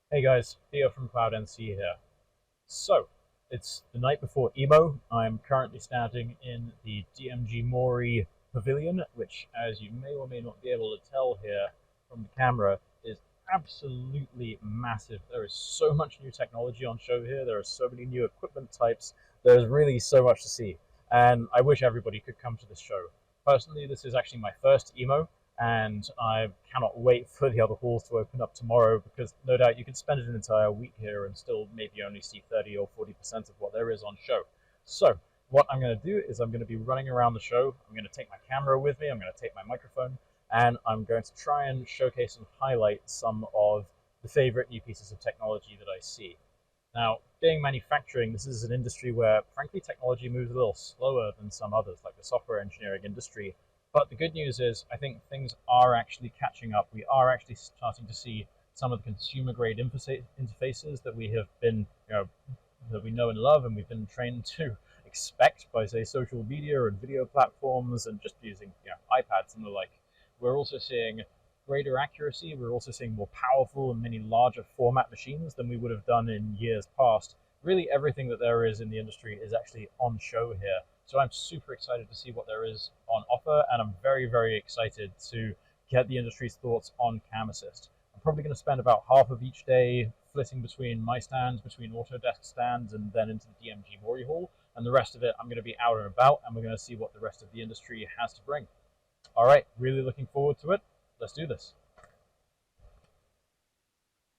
Hey guys, Theo from CloudNC here. So, it's the night before EMO. I'm currently standing in the DMG Mori Pavilion, which, as you may or may not be able to tell here from the camera, is absolutely massive. There is so much new technology on show here. There are so many new equipment types. There's really so much to see. And I wish everybody could come to this show. Personally, this is actually my first EMO, and I cannot wait for the other halls to open up tomorrow because no doubt you can spend an entire week here and still maybe only see 30 or 40% of what there is on show. So, what I'm going to do is I'm going to be running around the show. I'm going to take my camera with me, I'm going to take my microphone, and I'm going to try and showcase and highlight some of the favorite new pieces of technology that I see. Now, being manufacturing, this is an industry where, frankly, technology moves a little slower than some others, like the software engineering industry. But the good news is, I think things are actually catching up. We are actually starting to see some of the consumer grade interfaces that we have been, that we know and love, and we've been trained to expect by, say, social media and video platforms, and just using iPads and the like. We're also seeing greater accuracy. We're also seeing more powerful and many larger format machines than we would have done in years past. Really, everything that there is in the industry is actually on show here. So I'm super excited to see what there is on offer, and I'm very, very excited to get the industry's thoughts on Cam Assist. I'm probably going to spend about half of each day flitting between my stands, between Autodesk stands, and then into the DMG Mori Hall. And the rest of it, I'm going to be out and about, and we're going to see what the rest of the industry has to bring. All right, really looking forward to it. Let's do this.